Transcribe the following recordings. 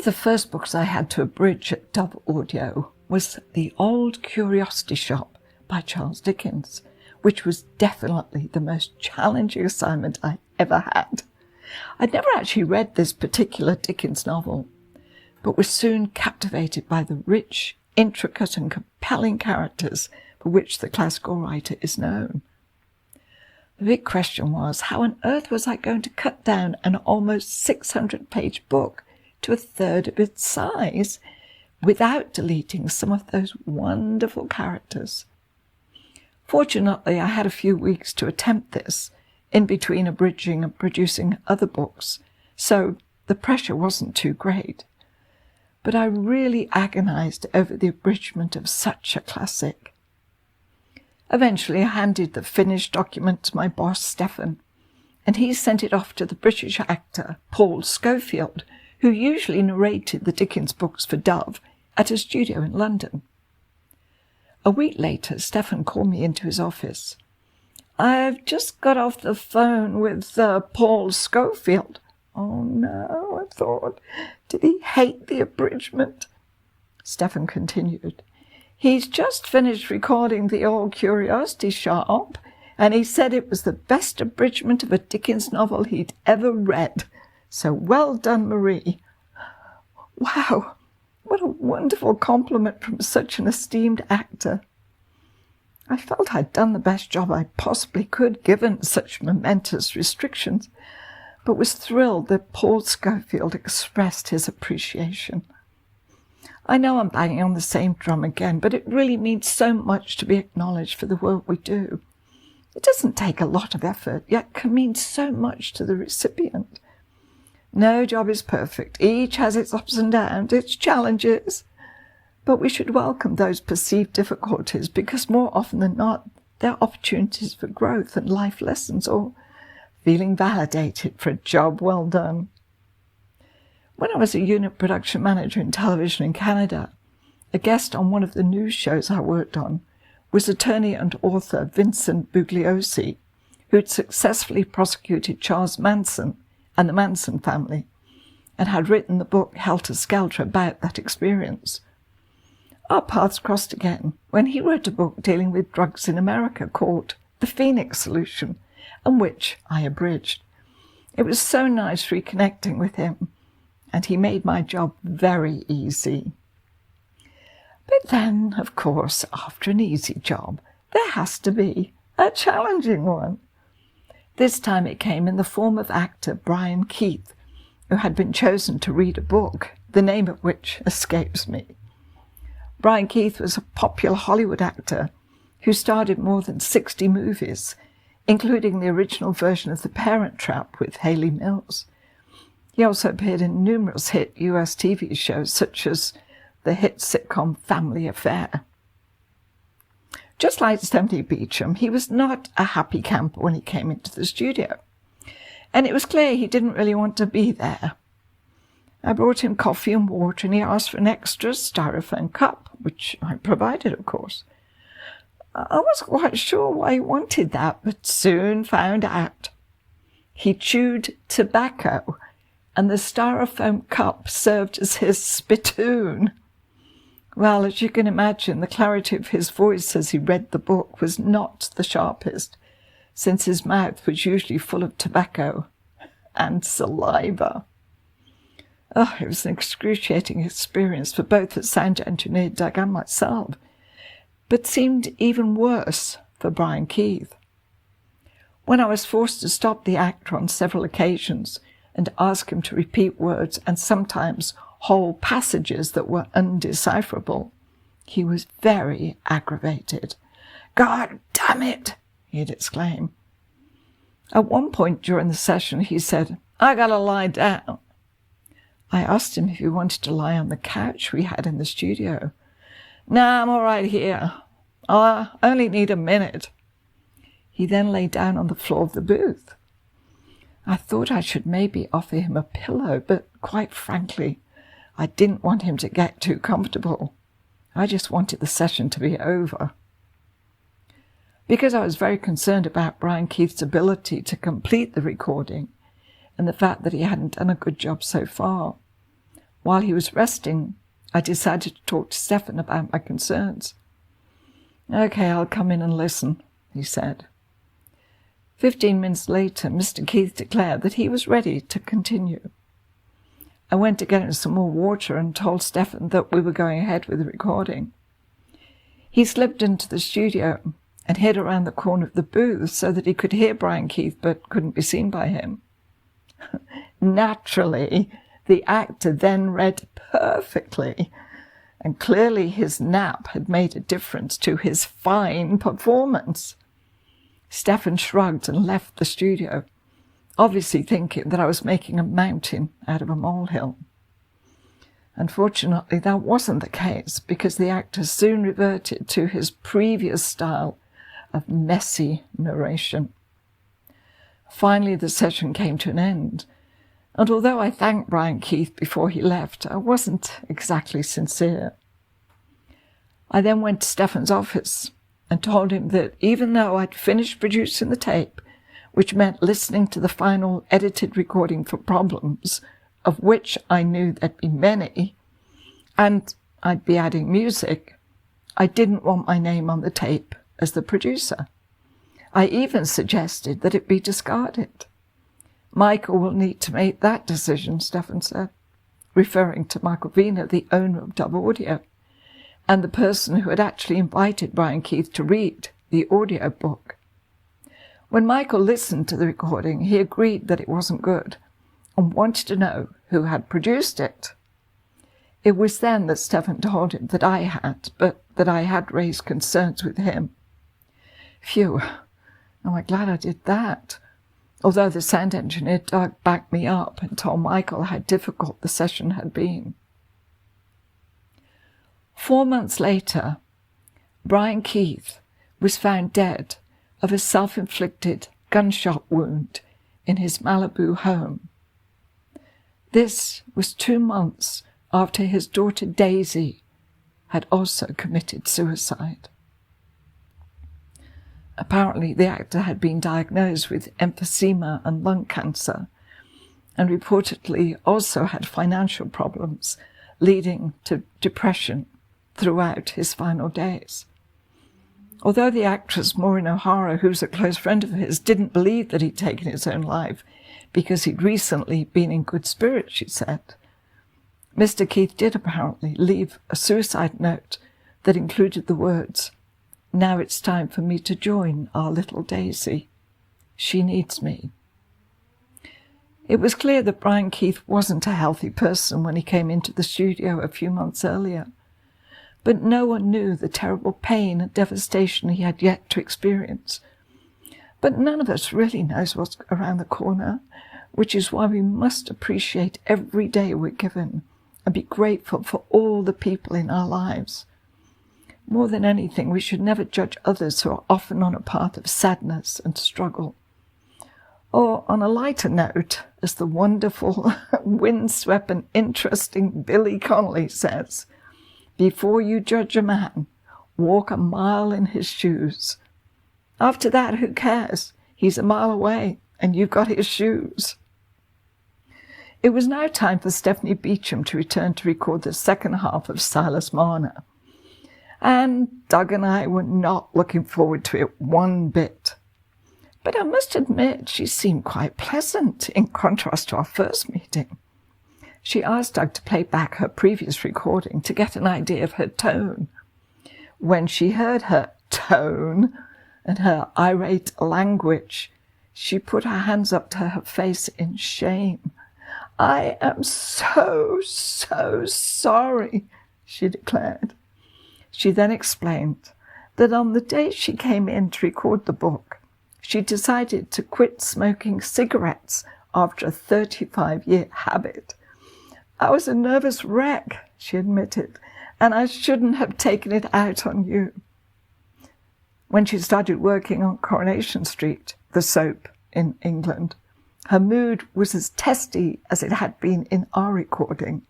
of the first books I had to abridge at Dove Audio was The Old Curiosity Shop by Charles Dickens, which was definitely the most challenging assignment I ever had. I'd never actually read this particular Dickens novel, but was soon captivated by the rich, intricate and compelling characters for which the classical writer is known. The big question was, how on earth was I going to cut down an almost 600-page book to a third of its size without deleting some of those wonderful characters? Fortunately, I had a few weeks to attempt this, in between abridging and producing other books, so the pressure wasn't too great. But I really agonized over the abridgment of such a classic. Eventually, I handed the finished document to my boss, Stephen, and he sent it off to the British actor, Paul Schofield, who usually narrated the Dickens books for Dove at a studio in London. A week later, Stephen called me into his office. "I've just got off the phone with Paul Schofield." Oh no, I thought. Did he hate the abridgment? Stephen continued. "He's just finished recording The Old Curiosity Shop, and he said it was the best abridgment of a Dickens novel he'd ever read. So well done, Marie." Wow, what a wonderful compliment from such an esteemed actor. I felt I'd done the best job I possibly could given such momentous restrictions, but was thrilled that Paul Schofield expressed his appreciation. I know I'm banging on the same drum again, but it really means so much to be acknowledged for the work we do. It doesn't take a lot of effort, yet can mean so much to the recipient. No job is perfect. Each has its ups and downs, its challenges. But we should welcome those perceived difficulties because more often than not, they're opportunities for growth and life lessons or feeling validated for a job well done. When I was a unit production manager in television in Canada, a guest on one of the news shows I worked on was attorney and author Vincent Bugliosi, who'd successfully prosecuted Charles Manson and the Manson family, and had written the book Helter Skelter about that experience. Our paths crossed again when he wrote a book dealing with drugs in America called The Phoenix Solution, and which I abridged. It was so nice reconnecting with him, and he made my job very easy. But then, of course, after an easy job, there has to be a challenging one. This time it came in the form of actor Brian Keith, who had been chosen to read a book, the name of which escapes me. Brian Keith was a popular Hollywood actor who starred in more than 60 movies, including the original version of The Parent Trap with Hayley Mills. He also appeared in numerous hit US TV shows, such as the hit sitcom Family Affair. Just like Stephanie Beacham, he was not a happy camper when he came into the studio, and it was clear he didn't really want to be there. I brought him coffee and water, and he asked for an extra styrofoam cup, which I provided, of course. I wasn't quite sure why he wanted that, but soon found out. He chewed tobacco, and the styrofoam cup served as his spittoon. Well, as you can imagine, the clarity of his voice as he read the book was not the sharpest, since his mouth was usually full of tobacco and saliva. Oh, it was an excruciating experience for both the sound engineer Doug and myself, but seemed even worse for Brian Keith. When I was forced to stop the actor on several occasions and ask him to repeat words and sometimes whole passages that were undecipherable, he was very aggravated. "God damn it!" he'd exclaim. At one point during the session, he said, "I gotta lie down." I asked him if he wanted to lie on the couch we had in the studio. "Nah, I'm all right here. I only need a minute." He then lay down on the floor of the booth. I thought I should maybe offer him a pillow, but quite frankly, I didn't want him to get too comfortable. I just wanted the session to be over. Because I was very concerned about Brian Keith's ability to complete the recording and the fact that he hadn't done a good job so far, While he was resting, I decided to talk to Stephen about my concerns. "Okay, I'll come in and listen," he said. 15 minutes later, Mr. Keith declared that he was ready to continue. I went to get him some more water and told Stephen that we were going ahead with the recording. He slipped into the studio and hid around the corner of the booth so that he could hear Brian Keith but couldn't be seen by him. Naturally, the actor then read perfectly, and clearly his nap had made a difference to his fine performance. Stephen shrugged and left the studio, obviously thinking that I was making a mountain out of a molehill. Unfortunately, that wasn't the case, because the actor soon reverted to his previous style of messy narration. Finally, the session came to an end, and although I thanked Brian Keith before he left, I wasn't exactly sincere. I then went to Stephen's office and told him that even though I'd finished producing the tape, which meant listening to the final edited recording for problems, of which I knew there'd be many, and I'd be adding music, I didn't want my name on the tape as the producer. I even suggested that it be discarded. "Michael will need to make that decision," Stephen said, referring to Michael Wiener, the owner of Dove Audio, and the person who had actually invited Brian Keith to read the audio book. When Michael listened to the recording, he agreed that it wasn't good and wanted to know who had produced it. It was then that Stephen told him that I had, but that I had raised concerns with him. Phew, am I glad I did that, although the sound engineer Doug backed me up and told Michael how difficult the session had been. 4 months later, Brian Keith was found dead of a self-inflicted gunshot wound in his Malibu home. This was 2 months after his daughter Daisy had also committed suicide. Apparently, the actor had been diagnosed with emphysema and lung cancer, and reportedly also had financial problems leading to depression throughout his final days. Although the actress Maureen O'Hara, who's a close friend of his, didn't believe that he'd taken his own life because he'd recently been in good spirits, she said, Mr. Keith did apparently leave a suicide note that included the words, "Now it's time for me to join our little Daisy. She needs me." It was clear that Brian Keith wasn't a healthy person when he came into the studio a few months earlier, but no one knew the terrible pain and devastation he had yet to experience. But none of us really knows what's around the corner, which is why we must appreciate every day we're given and be grateful for all the people in our lives. More than anything, we should never judge others who are often on a path of sadness and struggle. Or, on a lighter note, as the wonderful, windswept and interesting Billy Connolly says, "Before you judge a man, walk a mile in his shoes. After that, who cares? He's a mile away, and you've got his shoes." It was now time for Stephanie Beecham to return to record the second half of Silas Marner, and Doug and I were not looking forward to it one bit. But I must admit she seemed quite pleasant in contrast to our first meeting. She asked Doug to play back her previous recording to get an idea of her tone. When she heard her tone and her irate language, she put her hands up to her face in shame. "I am so sorry," she declared. She then explained that on the day she came in to record the book, she decided to quit smoking cigarettes after a 35-year habit. "I was a nervous wreck," she admitted, "and I shouldn't have taken it out on you." When she started working on Coronation Street, the soap in England, her mood was as testy as it had been in our recording.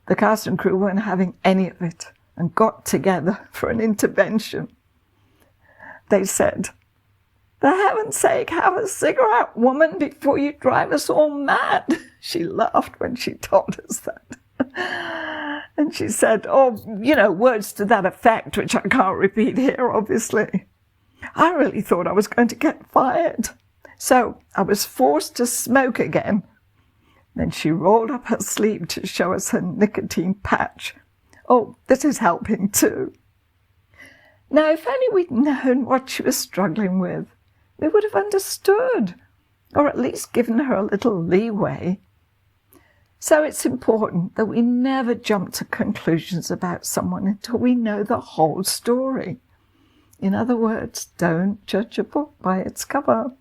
The cast and crew weren't having any of it and got together for an intervention. They said, "For heaven's sake, have a cigarette, woman, before you drive us all mad." She laughed when she told us that. And she said, oh, words to that effect, which I can't repeat here, obviously. I really thought I was going to get fired. So I was forced to smoke again. Then she rolled up her sleeve to show us her nicotine patch. Oh, this is helping too. Now, if only we'd known what she was struggling with, we would have understood, or at least given her a little leeway. So it's important that we never jump to conclusions about someone until we know the whole story. In other words, don't judge a book by its cover.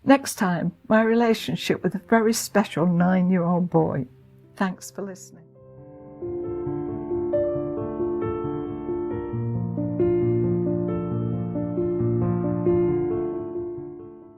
Next time, my relationship with a very special 9-year-old boy. Thanks for listening.